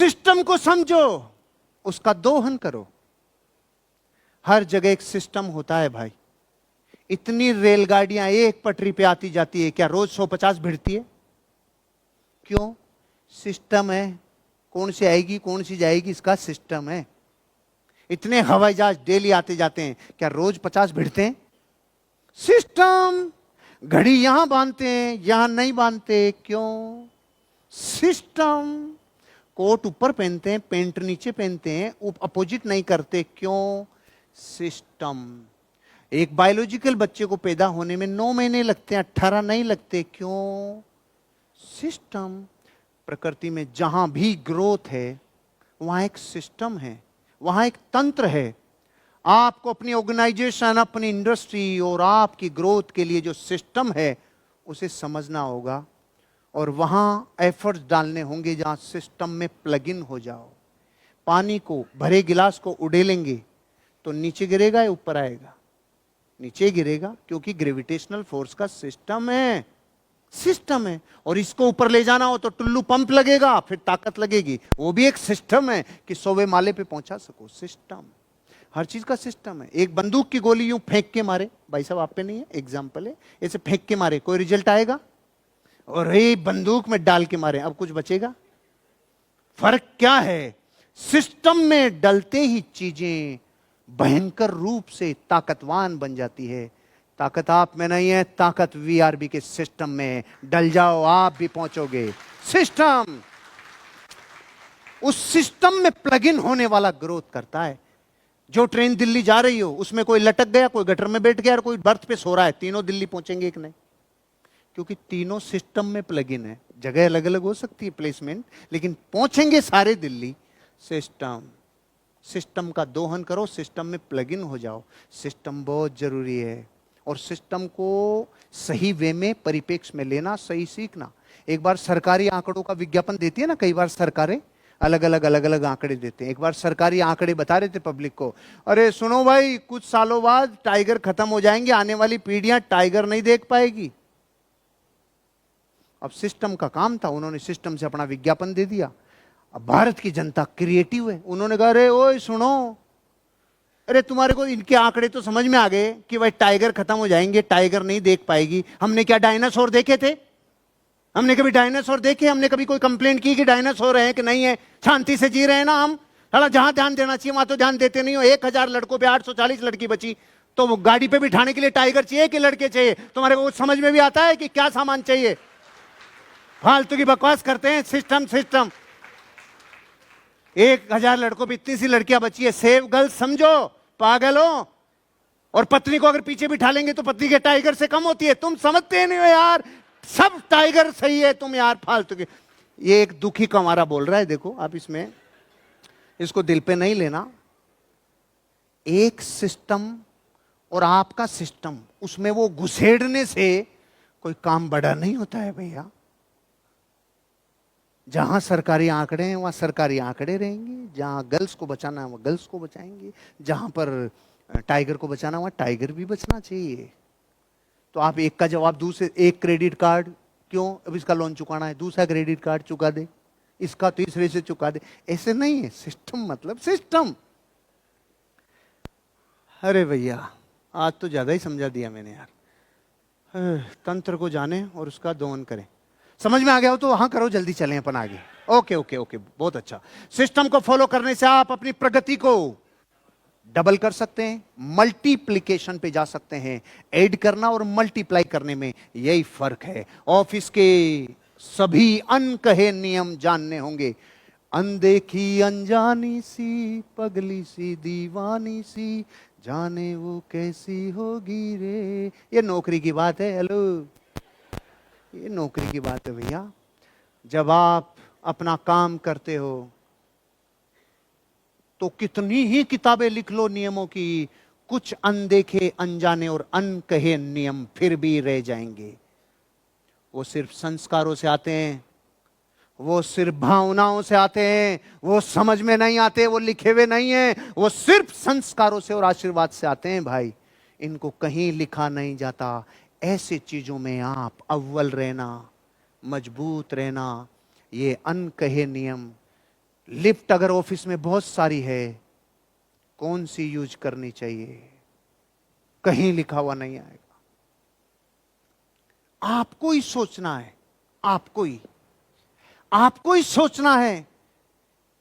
System को समझो, उसका दोहन करो। हर जगह एक सिस्टम होता है भाई। इतनी रेलगाड़ियां एक पटरी पे आती जाती है, क्या रोज 150 भिड़ती है? क्यों? सिस्टम है। कौन सी आएगी कौन सी जाएगी, इसका सिस्टम है। इतने हवाई जहाज डेली आते जाते हैं, क्या रोज 50 भिड़ते हैं? सिस्टम। घड़ी यहां बांधते हैं, यहां नहीं बांधते, क्यों? सिस्टम। कोट ऊपर पहनते हैं, पेंट नीचे पहनते हैं, अपोजिट नहीं करते, क्यों? सिस्टम। एक बायोलॉजिकल बच्चे को पैदा होने में 9 महीने लगते हैं, 18 नहीं लगते, क्यों? सिस्टम। प्रकृति में जहां भी ग्रोथ है वहां एक सिस्टम है, वहां एक तंत्र है। आपको अपनी ऑर्गेनाइजेशन, अपनी इंडस्ट्री और आपकी ग्रोथ के लिए जो सिस्टम है उसे समझना होगा और वहां एफर्ट्स डालने होंगे जहां सिस्टम में प्लग इन हो जाओ। पानी को भरे गिलास को उड़ेलेंगे तो नीचे गिरेगा या ऊपर आएगा? नीचे गिरेगा, क्योंकि ग्रेविटेशनल फोर्स का सिस्टम है। सिस्टम है। और इसको ऊपर ले जाना हो तो टुल्लू पंप लगेगा, फिर ताकत लगेगी, वो भी एक सिस्टम है कि 100वें माले पे पहुंचा सको। सिस्टम। हर चीज का सिस्टम है। एक बंदूक की गोली यूं फेंक के मारे, भाई साहब आप पे नहीं है, एग्जाम्पल है, ऐसे फेंक के मारे कोई रिजल्ट आएगा? और ये बंदूक में डाल के मारे, अब कुछ बचेगा? फर्क क्या है? सिस्टम में डलते ही चीजें भयंकर रूप से ताकतवान बन जाती है। ताकत आप में नहीं है, ताकत वीआरबी के सिस्टम में। डल जाओ, आप भी पहुंचोगे। सिस्टम। उस सिस्टम में प्लग इन होने वाला ग्रोथ करता है। जो ट्रेन दिल्ली जा रही हो उसमें कोई लटक गया, कोई गटर में बैठ गया और कोई बर्थ पे सो रहा है, तीनों दिल्ली पहुंचेंगे एक नहीं? क्योंकि तीनों सिस्टम में प्लग इन है। जगह अलग अलग हो सकती है प्लेसमेंट, लेकिन पहुंचेंगे सारे दिल्ली। सिस्टम। सिस्टम का दोहन करो, सिस्टम में प्लग इन हो जाओ। सिस्टम बहुत जरूरी है और सिस्टम को सही वे में, परिप्रेक्ष्य में लेना, सही सीखना। एक बार सरकारी आंकड़ों का विज्ञापन देती है ना, कई बार सरकारें अलग अलग आंकड़े देते हैं। एक बार सरकारी आंकड़े बता रहे थे पब्लिक को, अरे सुनो भाई, कुछ सालों बाद टाइगर खत्म हो जाएंगे, आने वाली पीढ़ियां टाइगर नहीं देख पाएगी। अब सिस्टम का काम था, उन्होंने सिस्टम से अपना विज्ञापन दे दिया। अब भारत की जनता क्रिएटिव है, उन्होंने कहा अरे ओए सुनो, अरे तुम्हारे को इनके आंकड़े तो समझ में आ गए कि भाई टाइगर खत्म हो जाएंगे, टाइगर नहीं देख पाएगी। हमने क्या डायनासोर देखे थे? हमने कभी डायनासोर देखे? हमने कभी कोई कंप्लेंट की कि डायनासोर है कि नहीं है? शांति से जी रहे हैं ना हम। साला जहां ध्यान देना चाहिए वहां तो ध्यान देते नहीं हो। 1000 लड़कों पे 840 लड़की बची, तो वो गाड़ी पे बिठाने के लिए टाइगर चाहिए कि लड़के चाहिए? तुम्हारे को समझ में भी आता है कि क्या सामान चाहिए? फालतू की बकवास करते हैं। System system. 1000 लड़कों पे इतनी सी लड़कियां बची है, सेव गर्ल्स समझो, पागल हो। और पत्नी को अगर पीछे बिठा लेंगे तो पत्नी के टाइगर से कम होती है। तुम समझते नहीं हो यार, सब टाइगर सही है, तुम यार फालतू के। ये एक दुखी कमारा बोल रहा है, देखो आप, इसमें इसको दिल पे नहीं लेना। एक सिस्टम और आपका सिस्टम, उसमें वो घुसेड़ने से कोई काम बड़ा नहीं होता है भैया। जहां सरकारी आंकड़े हैं वहां सरकारी आंकड़े रहेंगे, जहां गर्ल्स को बचाना है वहां गर्ल्स को बचाएंगे, जहां पर टाइगर को बचाना वहां टाइगर भी बचना चाहिए। तो आप एक का जवाब दूसरे, एक क्रेडिट कार्ड क्यों, अब इसका लोन चुकाना है, दूसरा क्रेडिट कार्ड चुका दे, इसका तीसरे से चुका दे, ऐसे नहीं है। सिस्टम मतलब सिस्टम। अरे भैया आज तो ज्यादा ही समझा दिया मैंने यार। तंत्र को जाने और उसका दोहन करें। समझ में आ गया हो तो हाँ करो, जल्दी चलें अपन आगे। ओके ओके ओके, बहुत अच्छा। सिस्टम को फॉलो करने से आप अपनी प्रगति को डबल कर सकते हैं, मल्टीप्लिकेशन पे जा सकते हैं। ऐड करना और मल्टीप्लाई करने में यही फर्क है। ऑफिस के सभी अनकहे नियम जानने होंगे। अनदेखी अनजानी सी, पगली सी दीवानी सी, जाने वो कैसी होगी रे। ये नौकरी की बात है। हेलो, ये नौकरी की बात है भैया। जब आप अपना काम करते हो तो कितनी ही किताबें लिख लो नियमों की, कुछ अनदेखे अनजाने और अनकहे नियम फिर भी रह जाएंगे। वो सिर्फ संस्कारों से आते हैं, वो सिर्फ भावनाओं से आते हैं, वो समझ में नहीं आते, वो लिखे हुए नहीं हैं, वो सिर्फ संस्कारों से और आशीर्वाद से आते हैं भाई। इनको कहीं लिखा नहीं जाता। ऐसे चीजों में आप अव्वल रहना, मजबूत रहना, ये अनकहे नियम लिफ्ट अगर ऑफिस में बहुत सारी है, कौन सी यूज करनी चाहिए, कहीं लिखा हुआ नहीं आएगा। आपको ही सोचना है, आपको ही सोचना है।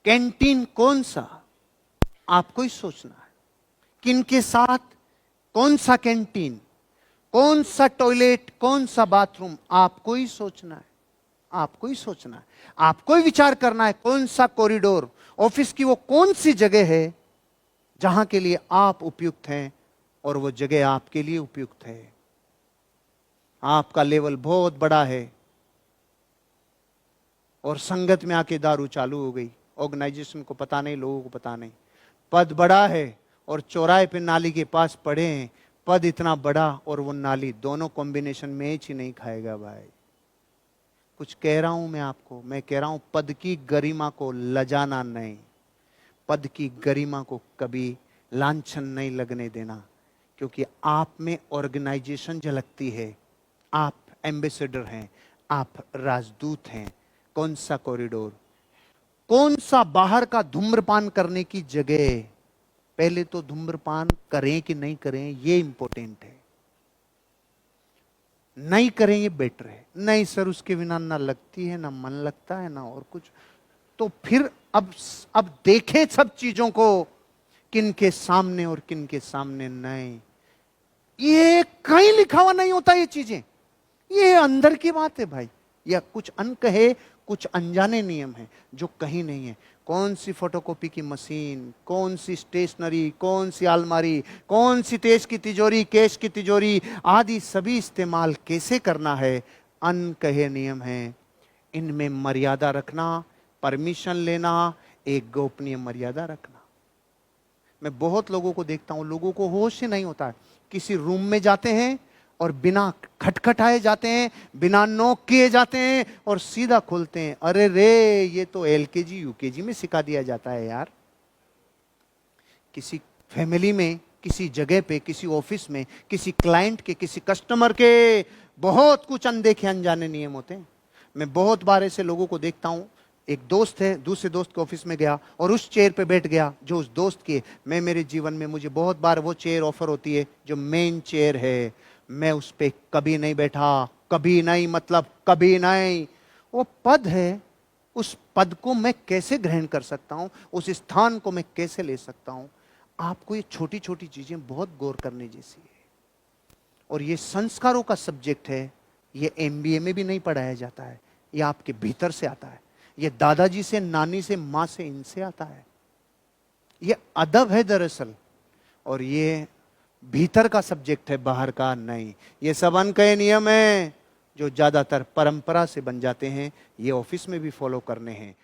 कैंटीन कौन सा, आपको ही सोचना है। किनके साथ, कौन सा कैंटीन, कौन सा टॉयलेट, कौन सा बाथरूम, आपको ही सोचना है। आपको ही सोचना है, आपको ही विचार करना है। कौन सा कॉरिडोर, ऑफिस की वो कौन सी जगह है जहां के लिए आप उपयुक्त हैं और वो जगह आपके लिए उपयुक्त है। आपका लेवल बहुत बड़ा है और संगत में आके दारू चालू हो गई, ऑर्गेनाइजेशन को पता नहीं, लोगों को पता नहीं। पद बड़ा है और चौराहे पे नाली के पास पड़े हैं, पद इतना बड़ा और वो नाली, दोनों कॉम्बिनेशन मैच ही नहीं खाएगा भाई। कुछ कह रहा हूं मैं आपको, मैं कह रहा हूं पद की गरिमा को लजाना नहीं, पद की गरिमा को कभी लांछन नहीं लगने देना, क्योंकि आप में ऑर्गेनाइजेशन झलकती है। आप एम्बेसडर हैं, आप राजदूत हैं। कौन सा कॉरिडोर, कौन सा बाहर का धूम्रपान करने की जगह, पहले तो धूम्रपान करें कि नहीं करें ये इंपॉर्टेंट है। नहीं करें ये बेटर है। नहीं सर उसके बिना ना लगती है, ना मन लगता है, ना और कुछ, तो फिर अब देखें सब चीजों को, किन के सामने और किन के सामने नहीं। ये कहीं लिखा हुआ नहीं होता ये चीजें, ये अंदर की बात है भाई। या कुछ अनकहे, कुछ अनजाने नियम हैं जो कहीं नहीं है। कौन सी फोटोकॉपी की मशीन, कौन सी स्टेशनरी, कौन सी अलमारी, कौन सी तेज की तिजोरी, कैश की तिजोरी आदि सभी इस्तेमाल कैसे करना है, अनकहे नियम हैं। इनमें मर्यादा रखना, परमिशन लेना, एक गोपनीय मर्यादा रखना। मैं बहुत लोगों को देखता हूं, लोगों को होश ही नहीं होता है। किसी रूम में जाते हैं और बिना खटखटाए जाते हैं, बिना नॉक किए जाते हैं और सीधा खोलते हैं। अरे रे, ये तो एलकेजी यूकेजी में सिखा दिया जाता है यार। किसी फैमिली में, किसी जगह पे, किसी ऑफिस में, किसी क्लाइंट के, किसी कस्टमर के बहुत कुछ अनदेखे अनजाने नियम होते हैं। मैं बहुत बार ऐसे लोगों को देखता हूं। एक दोस्त है, दूसरे दोस्त के ऑफिस में गया और उस चेयर पे बैठ गया जो उस दोस्त की है। मैं मेरे जीवन में मुझे बहुत बार वो चेयर ऑफर होती है जो मेन चेयर है, मैं उस पे कभी नहीं बैठा, कभी नहीं, मतलब कभी नहीं। वो पद है, उस पद को मैं कैसे ग्रहण कर सकता हूं, उस स्थान को मैं कैसे ले सकता हूं। आपको ये छोटी छोटी चीजें बहुत गौर करने जैसी है। और ये संस्कारों का सब्जेक्ट है, ये एमबीए में भी नहीं पढ़ाया जाता है, ये आपके भीतर से आता है। ये दादाजी से, नानी से, मां से, इनसे आता है। ये अदब है दरअसल, और ये भीतर का सब्जेक्ट है, बाहर का नहीं। ये सब अनकहे नियम है जो ज्यादातर परंपरा से बन जाते हैं, ये ऑफिस में भी फॉलो करने हैं।